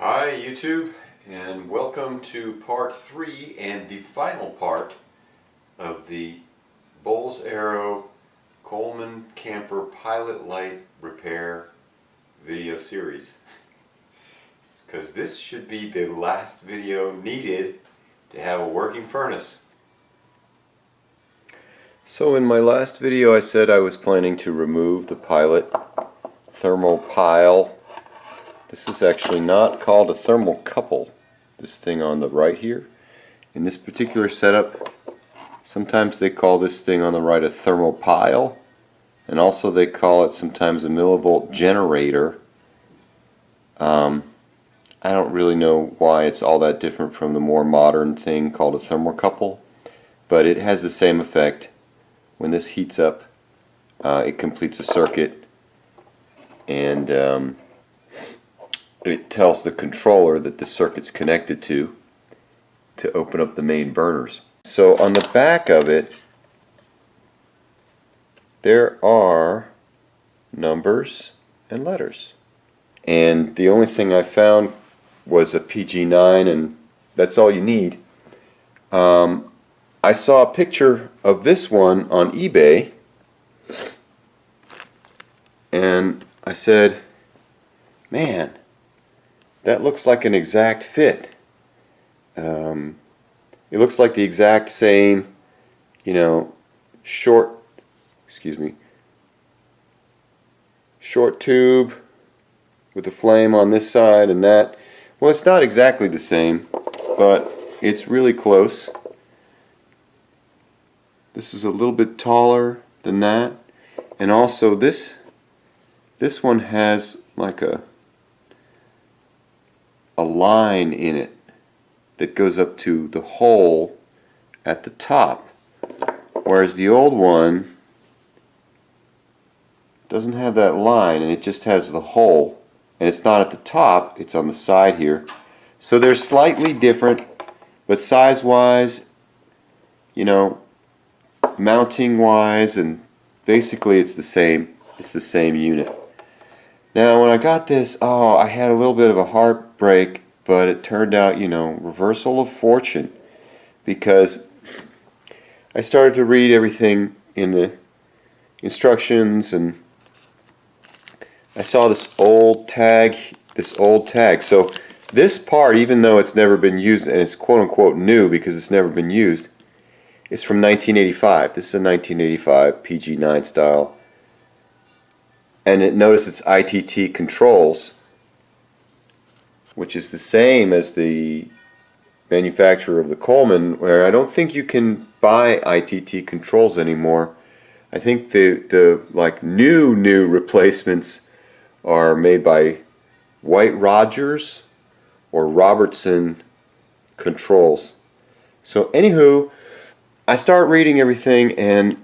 Hi YouTube, and welcome to part 3 and the final part of the Bowles Aero Coleman Camper Pilot Light Repair video series. Because this should be the last video needed to have a working furnace. So in my last video I said I was planning to remove the pilot Thermo-Pile. This is actually not called a thermocouple, this thing on the right here. In this particular setup, sometimes they call this thing on the right a Thermo-Pile, and also they call it sometimes a millivolt generator. I don't really know why it's all that different from the more modern thing called a thermocouple, but it has the same effect. When this heats up, it completes a circuit, and it tells the controller that the circuit's connected to open up the main burners. So on the back of it there are numbers and letters, and the only thing I found was a PG9, and that's all you need. I saw a picture of this one on eBay, and I said, man, that looks like an exact fit. It looks like the exact same, short tube with the flame on this side and that. Well, it's not exactly the same, but it's really close. This is a little bit taller than that, and also this one has like a line in it that goes up to the hole at the top, whereas the old one doesn't have that line, and it just has the hole, and it's not at the top, it's on the side here. So they're slightly different, but size wise, mounting wise, and basically it's the same unit. Now when I got this, I had a little bit of a heartbreak, but it turned out, reversal of fortune, because I started to read everything in the instructions, and I saw this old tag. So this part, even though it's never been used, and it's quote-unquote new because it's never been used, it's from 1985. This is a 1985 PG9 style. And notice it's ITT controls, which is the same as the manufacturer of the Coleman, where I don't think you can buy ITT controls anymore. I think the like new replacements are made by White Rogers or Robertson Controls. So anywho, I start reading everything, and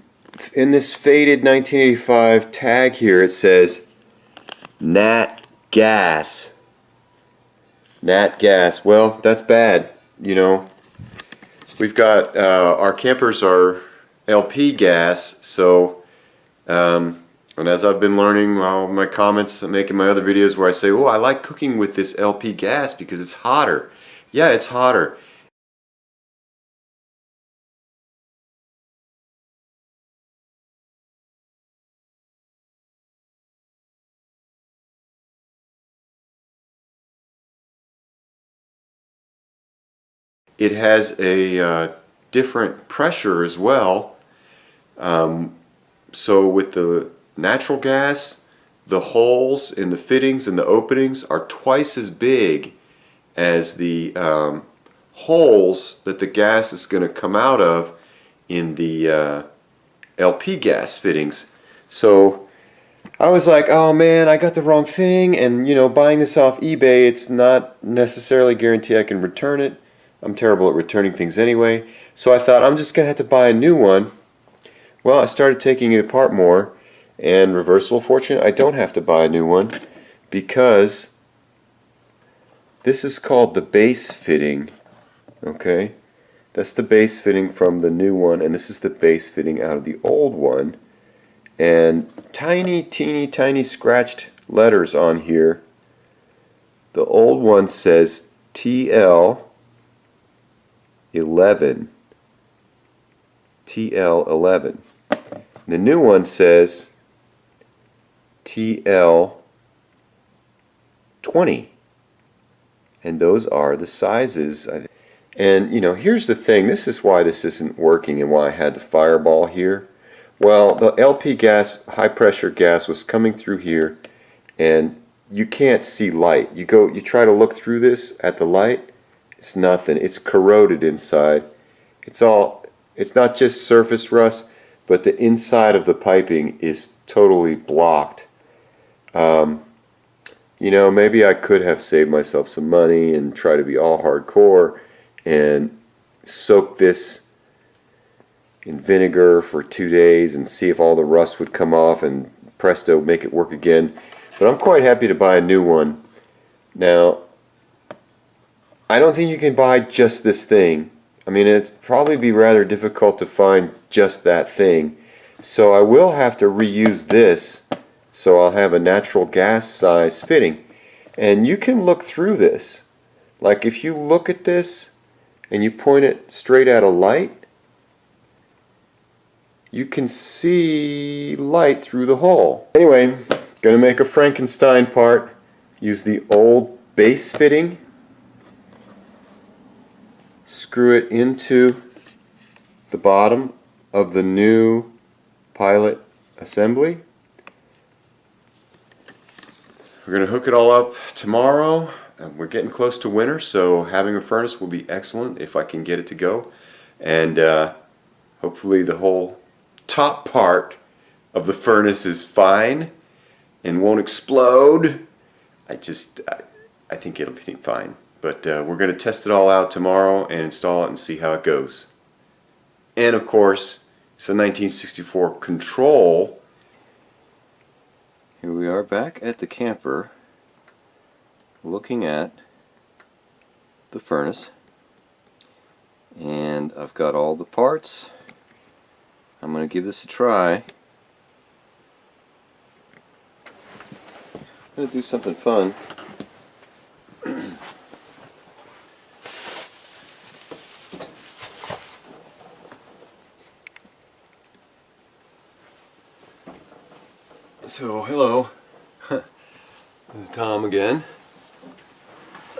in this faded 1985 tag here it says nat gas. Nat gas. Well, that's bad. We've got our campers are LP gas, so and as I've been learning, all my comments, I'm making my other videos where I say, oh, I like cooking with this LP gas because it's hotter. Yeah, it's hotter. It has a different pressure as well. So with the natural gas, the holes in the fittings and the openings are twice as big as the holes that the gas is going to come out of in the LP gas fittings. So I was like, oh man, I got the wrong thing, and buying this off eBay, it's not necessarily guaranteed I can return it. I'm terrible at returning things anyway, so I thought I'm just going to have to buy a new one. Well, I started taking it apart more, and reversal of fortune, I don't have to buy a new one, because this is called the base fitting. Okay, that's the base fitting from the new one, and this is the base fitting out of the old one, and tiny, teeny, tiny scratched letters on here The old one says TL 11. TL 11. The new one says TL 20. And those are the sizes. And you know, here's the thing, this is why this isn't working and why I had the fireball here. Well, the LP gas, high pressure gas, was coming through here, and you can't see light. You try to look through this at the light, it's nothing. It's corroded inside. It's not just surface rust, but the inside of the piping is totally blocked. You know, maybe I could have saved myself some money and try to be all hardcore and soak this in vinegar for 2 days and see if all the rust would come off, and presto, make it work again. But I'm quite happy to buy a new one. Now, I don't think you can buy just this thing. I mean, it's probably be rather difficult to find just that thing. So I will have to reuse this, so I'll have a natural gas size fitting. And you can look through this. Like if you look at this and you point it straight at a light, you can see light through the hole. Anyway, gonna make a Frankenstein part. Use the old base fitting, screw it into the bottom of the new pilot assembly. We're going to hook it all up tomorrow. We're getting close to winter, so having a furnace will be excellent if I can get it to go. And hopefully the whole top part of the furnace is fine and won't explode. I think it'll be fine. But we're going to test it all out tomorrow and install it and see how it goes. And of course, it's a 1964 Control. Here we are back at the camper looking at the furnace, and I've got all the parts. I'm going to give this a try. I'm going to do something fun. So, hello, this is Tom again.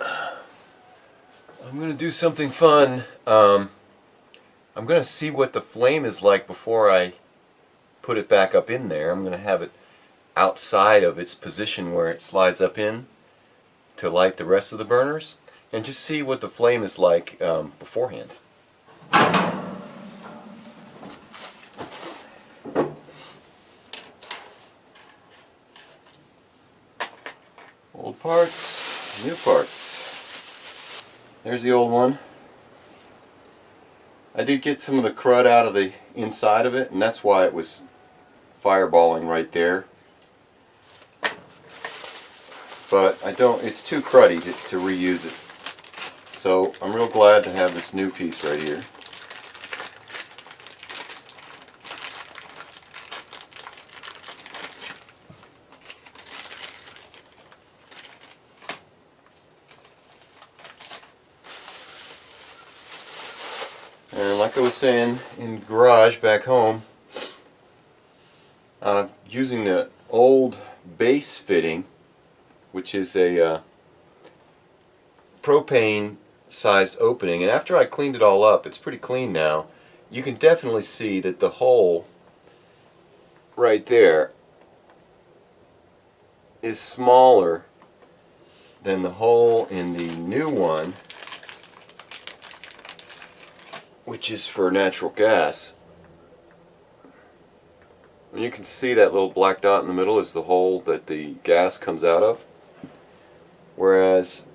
I'm going to do something fun. I'm going to see what the flame is like before I put it back up in there. I'm going to have it outside of its position where it slides up in to light the rest of the burners, and just see what the flame is like beforehand. Old parts, new parts. There's the old one. I did get some of the crud out of the inside of it, and that's why it was fireballing right there. But it's too cruddy to reuse it. So I'm real glad to have this new piece right here. And like I was saying, in the garage back home, using the old base fitting, which is a propane sized opening, and after I cleaned it all up, it's pretty clean now. You can definitely see that the hole right there is smaller than the hole in the new one, which is for natural gas. And you can see that little black dot in the middle is the hole that the gas comes out of. Whereas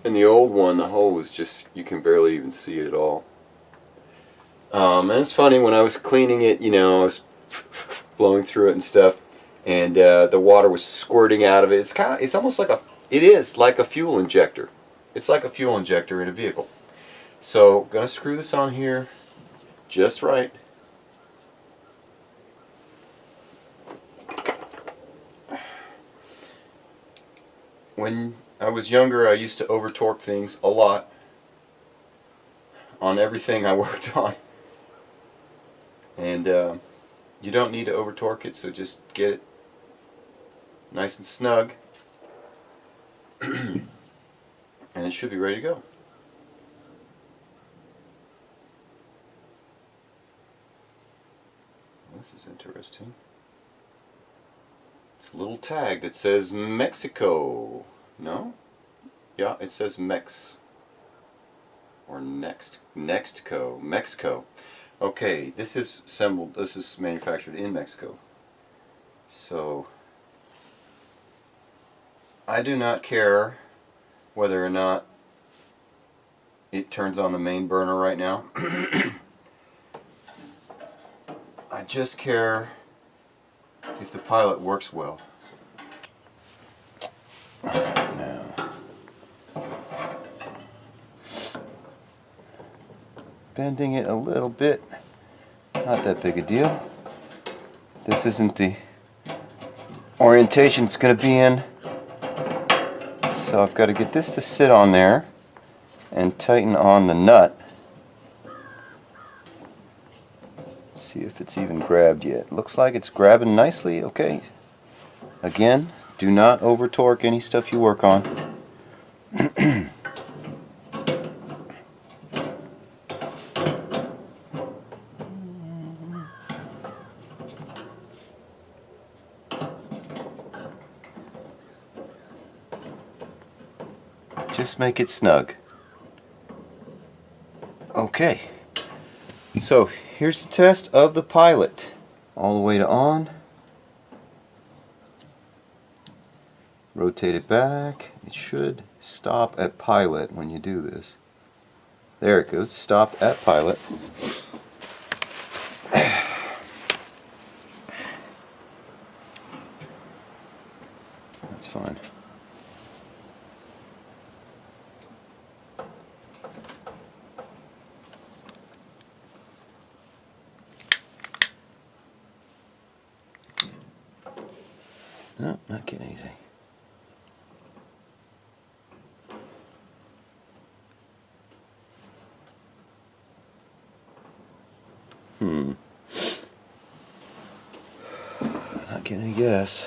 in the old one, the hole is just, you can barely even see it at all. And it's funny, when I was cleaning it, you know, I was blowing through it and stuff, and the water was squirting out of it. It's almost like it is like a fuel injector. It's like a fuel injector in a vehicle. So, gonna screw this on here just right. When I was younger, I used to over torque things a lot on everything I worked on. And you don't need to over torque it, so just get it nice and snug and it should be ready to go. This is interesting. It's a little tag that says Mexico. No? Yeah, it says Mex. Or Mexico. Okay, this is assembled, this is manufactured in Mexico. So, I do not care whether or not it turns on the main burner right now. I just care if the pilot works well. Now, bending it a little bit, not that big a deal. This isn't the orientation it's going to be in, so I've got to get this to sit on there and tighten on the nut. See if it's even grabbed yet. Looks like it's grabbing nicely. Okay. Again, do not over torque any stuff you work on. Just make it snug. Okay. So here's the test of the pilot. All the way to on. Rotate it back. It should stop at pilot when you do this. There it goes. Stopped at pilot. That's fine. No, not getting anything. Not getting any gas.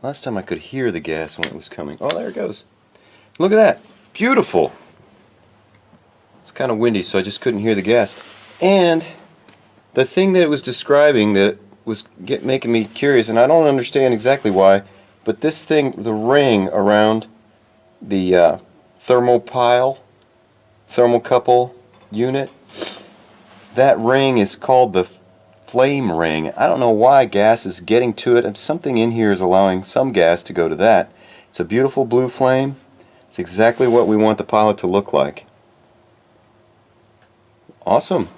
Last time I could hear the gas when it was coming. Oh, there it goes. Look at that. Beautiful. It's kind of windy, so I just couldn't hear the gas. And the thing that it was describing that was making me curious, and I don't understand exactly why, but this thing, the ring around the Thermo-Pile, thermocouple unit, that ring is called the flame ring. I don't know why gas is getting to it. Something in here is allowing some gas to go to that. It's a beautiful blue flame. It's exactly what we want the pilot to look like. Awesome.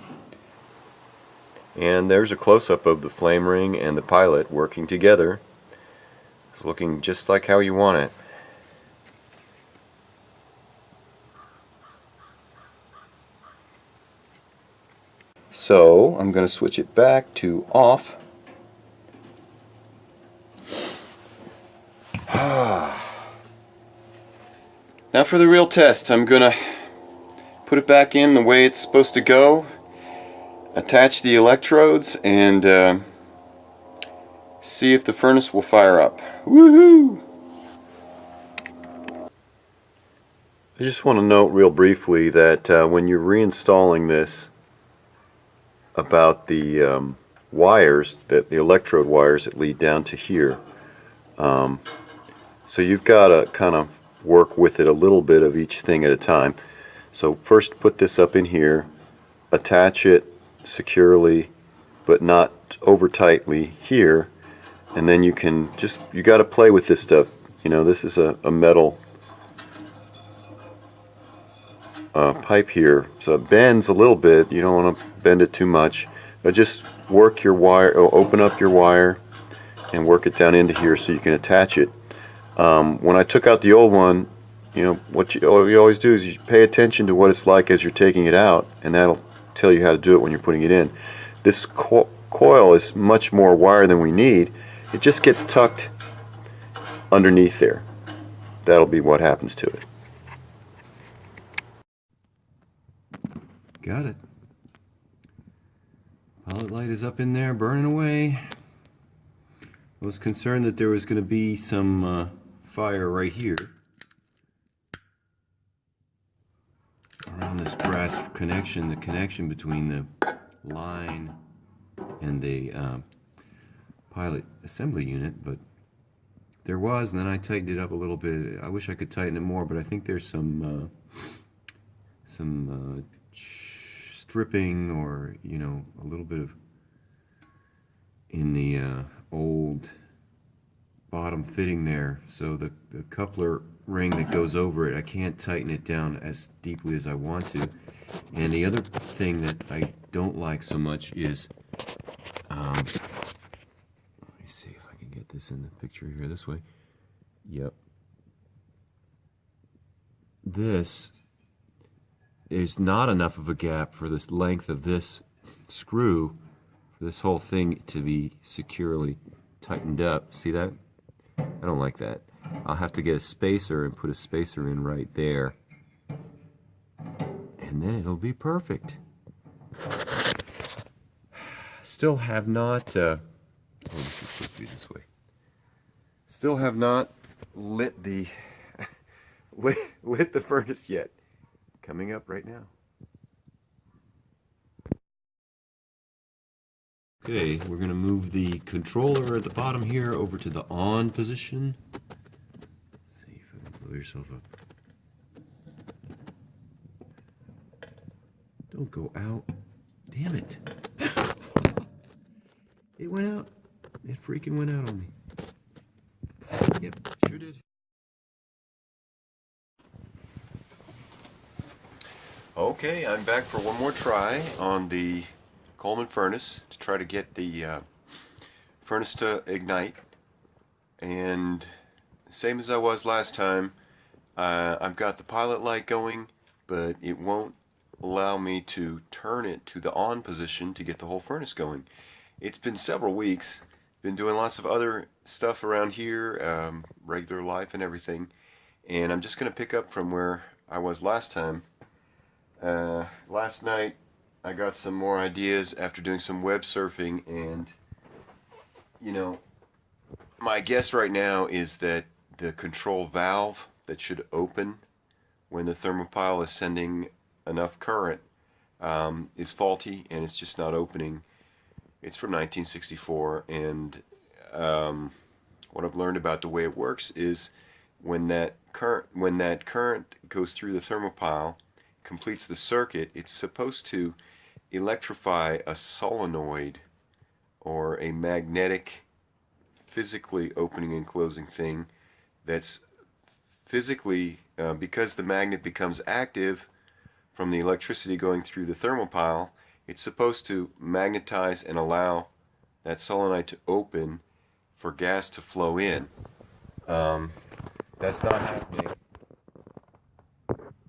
And there's a close-up of the flame ring and the pilot working together. It's looking just like how you want it. So I'm going to switch it back to off. Now for the real test. I'm going to put it back in the way it's supposed to go, attach the electrodes, and see if the furnace will fire up. Woohoo! I just want to note real briefly that when you're reinstalling this, about the wires, that the electrode wires that lead down to here, so you've got to kind of work with it a little bit of each thing at a time. So first put this up in here, attach it securely but not over tightly here, and then you can just, you got to play with this stuff. You know, this is a metal pipe here, so it bends a little bit. You don't want to bend it too much, but just work your wire, open up your wire and work it down into here so you can attach it. When I took out the old one, you know, what you always do is you pay attention to what it's like as you're taking it out, and that'll tell you how to do it when you're putting it in. This coil is much more wire than we need, it just gets tucked underneath there. That'll be what happens to it. Got it. Pilot light is up in there, burning away. I was concerned that there was going to be some fire right here around this brass connection, the connection between the line and the pilot assembly unit, but there was, and then I tightened it up a little bit. I wish I could tighten it more, but I think there's some stripping, or a little bit of in the old bottom fitting there, so the coupler ring that goes over it, I can't tighten it down as deeply as I want to. And the other thing that I don't like so much is let me see if I can get this in the picture here this way. Yep, this is not enough of a gap for this length of this screw for this whole thing to be securely tightened up. See that? I don't like that. I'll have to get a spacer and put a spacer in right there, and then it'll be perfect. Still have not oh, this is supposed to be this way. Still have not lit the lit the furnace yet. Coming up right now. Okay, we're going to move the controller at the bottom here over to the on position. Let's see if I can blow yourself up. Don't go out. Damn it. It went out. It freaking went out on me. Yep, sure did. Okay, I'm back for one more try on the Coleman Furnace to try to get the furnace to ignite. And same as I was last time, I've got the pilot light going, but it won't allow me to turn it to the on position to get the whole furnace going. It's been several weeks. Been doing lots of other stuff around here, regular life and everything, and I'm just going to pick up from where I was last time. Last night I got some more ideas after doing some web surfing, and my guess right now is that the control valve that should open when the Thermo-Pile is sending enough current is faulty, and it's just not opening. It's from 1964, and what I've learned about the way it works is when that current goes through the Thermo-Pile, completes the circuit, it's supposed to electrify a solenoid or a magnetic, physically opening and closing thing that's physically, because the magnet becomes active from the electricity going through the Thermo-Pile, it's supposed to magnetize and allow that solenoid to open for gas to flow in. That's not happening.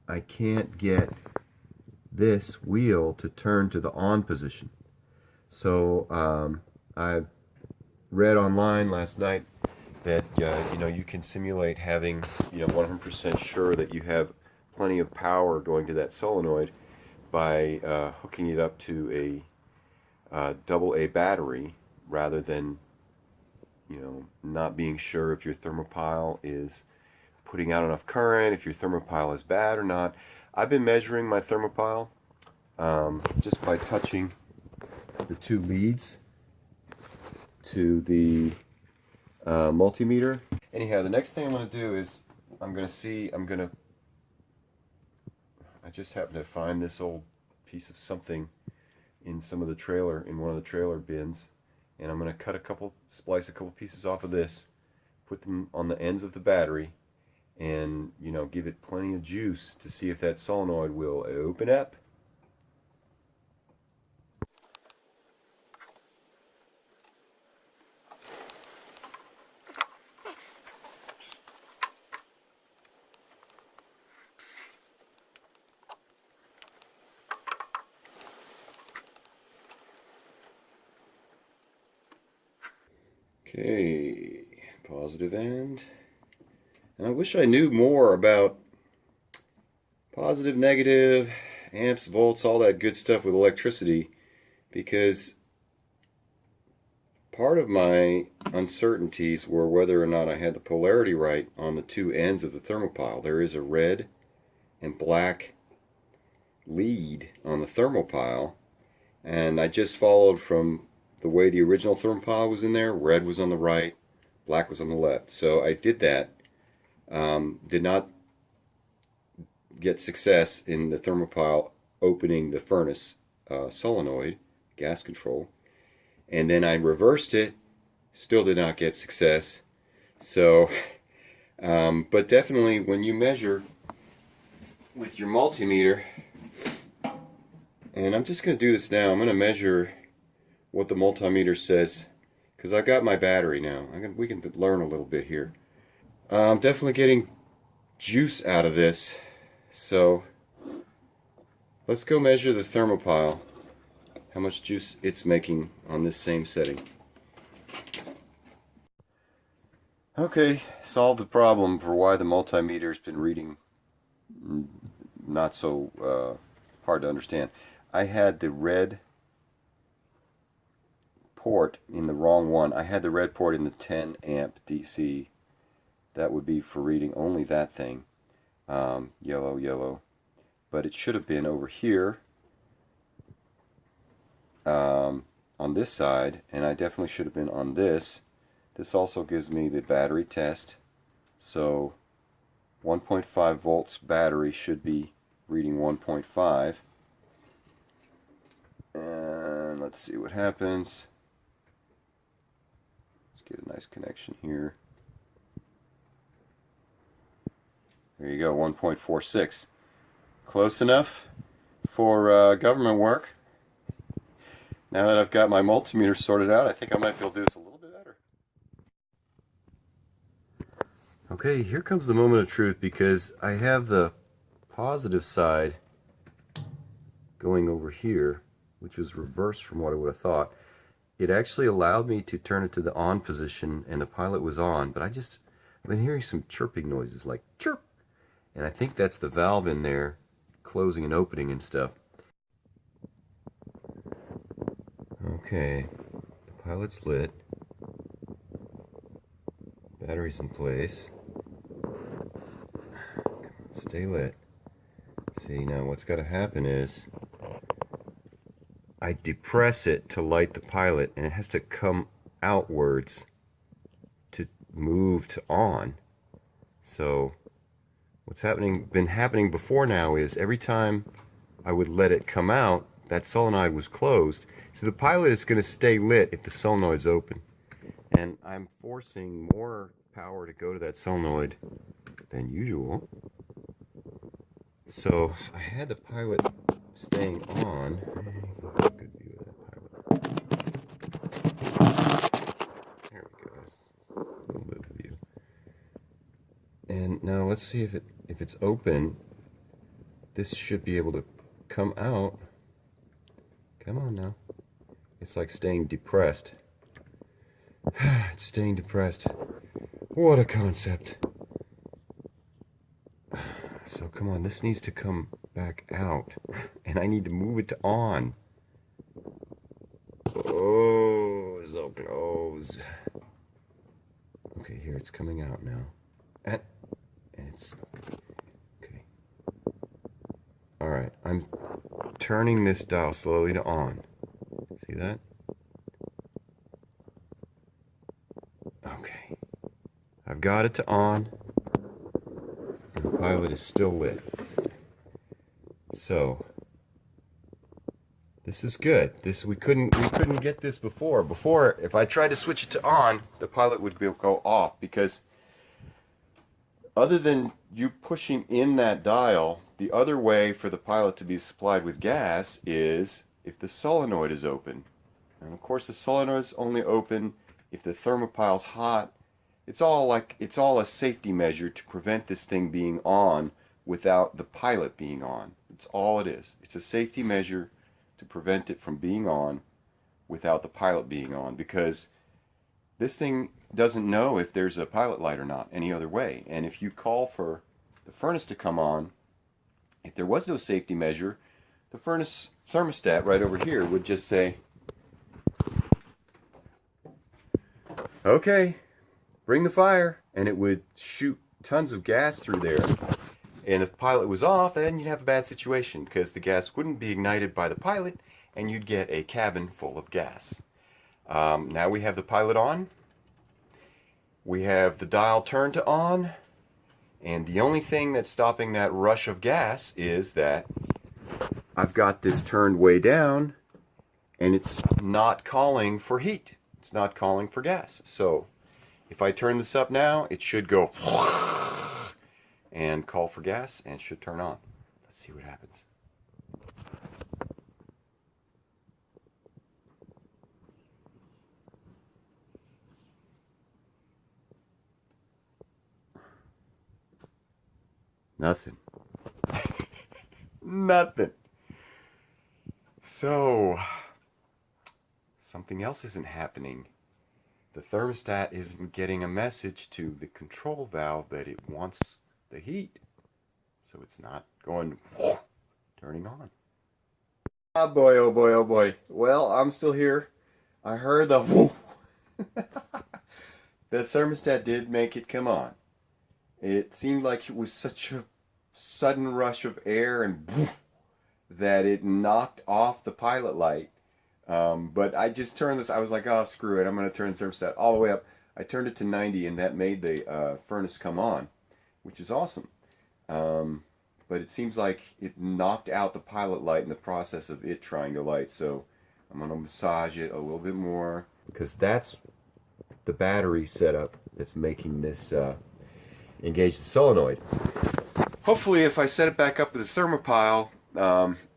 I can't get this wheel to turn to the on position. So I read online last night that you can simulate having 100% sure that you have plenty of power going to that solenoid by hooking it up to a AA battery, rather than not being sure if your Thermo-Pile is putting out enough current, if your Thermo-Pile is bad or not. I've been measuring my Thermo-Pile just by touching the two leads to the multimeter. Anyhow, the next thing I'm going to do is I just happened to find this old piece of something in one of the trailer bins, and I'm going to splice a couple pieces off of this, put them on the ends of the battery, and give it plenty of juice to see if that solenoid will open up. Okay, positive end. And I wish I knew more about positive, negative, amps, volts, all that good stuff with electricity, because part of my uncertainties were whether or not I had the polarity right on the two ends of the Thermo-Pile. There is a red and black lead on the Thermo-Pile, and I just followed from the way the original Thermo-Pile was in there. Red was on the right, black was on the left. So I did that. Did not get success in the Thermo-Pile opening the furnace solenoid, gas control. And then I reversed it, still did not get success. So, but definitely when you measure with your multimeter, and I'm just going to do this now, I'm going to measure what the multimeter says, because I got my battery now. We can learn a little bit here. I'm definitely getting juice out of this, so let's go measure the Thermo-Pile, how much juice it's making on this same setting. Okay, solved the problem for why the multimeter's been reading not so hard to understand. I had the red port in the wrong one. I had the red port in the 10 amp DC. That would be for reading only that thing. Yellow, yellow. But it should have been over here on this side, and I definitely should have been on this. This also gives me the battery test. So 1.5 volts battery should be reading 1.5. And let's see what happens. Let's get a nice connection here. There you go, 1.46. Close enough for government work. Now that I've got my multimeter sorted out, I think I might be able to do this a little bit better. Okay, here comes the moment of truth, because I have the positive side going over here, which was reversed from what I would have thought. It actually allowed me to turn it to the on position, and the pilot was on, but I've been hearing some chirping noises, like chirp, and I think that's the valve in there closing and opening and stuff. Okay, the pilot's lit, battery's in place. Stay lit. See, now what's got to happen is I depress it to light the pilot, and it has to come outwards to move to on. So what's been happening before now is every time I would let it come out, that solenoid was closed. So the pilot is going to stay lit if the solenoid's open. And I'm forcing more power to go to that solenoid than usual. So I had the pilot staying on. Good view of that pilot. There we go. A little bit of view. And now let's see if it's open. This should be able to come out. Come on now. It's like staying depressed. It's staying depressed. What a concept. So come on, this needs to come back out, and I need to move it to on. Oh, so close. Okay, here it's coming out now. And it's okay. All right, I'm turning this dial slowly to on. See that? Okay. I've got it to on. And the pilot is still lit. So this is good. We couldn't get this before. Before, if I tried to switch it to on, the pilot would go off, because other than you pushing in that dial, the other way for the pilot to be supplied with gas is if the solenoid is open. And of course the solenoid is only open if the Thermo-Pile's hot. It's all a safety measure to prevent this thing being on without the pilot being on. It's all it is. It's a safety measure to prevent it from being on without the pilot being on, because this thing doesn't know if there's a pilot light or not any other way. And if you call for the furnace to come on, if there was no safety measure, the furnace thermostat right over here would just say, okay, bring the fire, and it would shoot tons of gas through there. And if the pilot was off, then you'd have a bad situation because the gas wouldn't be ignited by the pilot and you'd get a cabin full of gas. Now we have the pilot on. We have the dial turned to on. And the only thing that's stopping that rush of gas is that I've got this turned way down and it's not calling for heat. It's not calling for gas. So if I turn this up now, it should go and call for gas and it should turn on. Let's see what happens. Nothing. Nothing. So, something else isn't happening. The thermostat isn't getting a message to the control valve that it wants the heat. So it's not going, turning on. Oh boy, oh boy, oh boy. Well, I'm still here. I heard the whoo. The thermostat did make it come on. It seemed like it was such a sudden rush of air and whoo, that it knocked off the pilot light. But I just turned this, I was like, oh, screw it. I'm going to turn the thermostat all the way up. I turned it to 90 and that made the furnace come on, which is awesome. But it seems like it knocked out the pilot light in the process of it trying to light. So I'm going to massage it a little bit more because that's the battery setup that's making this engage the solenoid. Hopefully if I set it back up with a Thermo-Pile,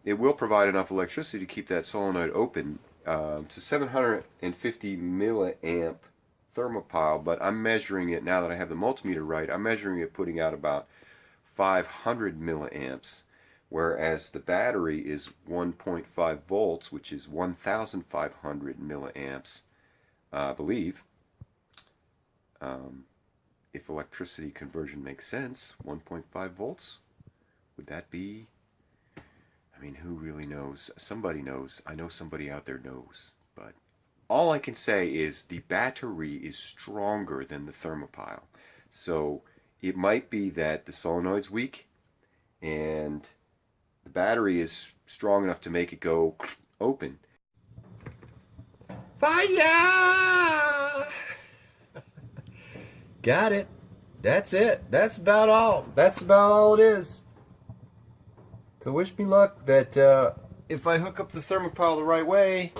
it will provide enough electricity to keep that solenoid open. It's a 750 milliamp Thermo-Pile, but I'm measuring it now that I have the multimeter right. I'm measuring it putting out about 500 milliamps, whereas the battery is 1.5 volts, which is 1,500 milliamps, I believe. If electricity conversion makes sense, 1.5 volts, would that be? I mean, who really knows? Somebody knows. I know somebody out there knows. But all I can say is the battery is stronger than the Thermo-Pile. So it might be that the solenoid's weak and the battery is strong enough to make it go open. Fire! Got it. That's it. That's about all. That's about all it is. So wish me luck that if I hook up the Thermo-Pile the right way,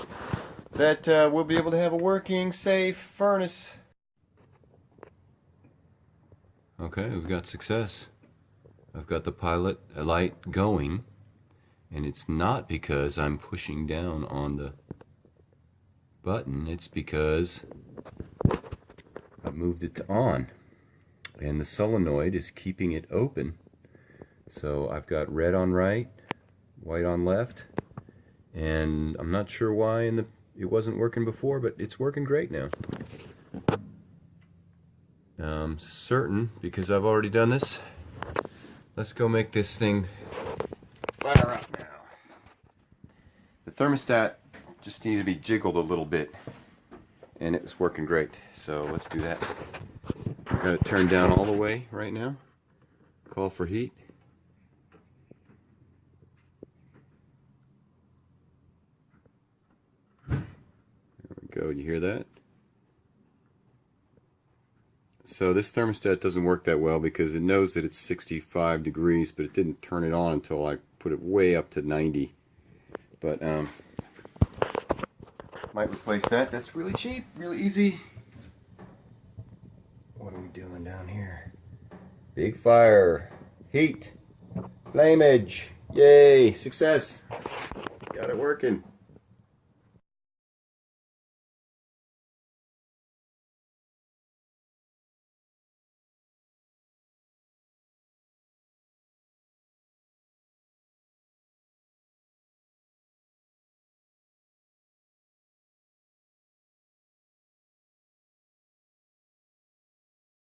that we'll be able to have a working, safe furnace. Okay, we've got success. I've got the pilot light going, and it's not because I'm pushing down on the button. It's because I moved it to on, and the solenoid is keeping it open. So I've got red on right, white on left, and I'm not sure why it wasn't working before, but it's working great now. I'm certain, because I've already done this. Let's go make this thing fire up now. The thermostat just needed to be jiggled a little bit, and it was working great. So let's do that. Got it turned down all the way right now. Call for heat. There we go. You hear that? So this thermostat doesn't work that well because it knows that it's 65 degrees, but it didn't turn it on until I put it way up to 90. But might replace that. That's really cheap, really easy. What are we doing down here? Big fire, heat, flameage, yay, success. Got it working.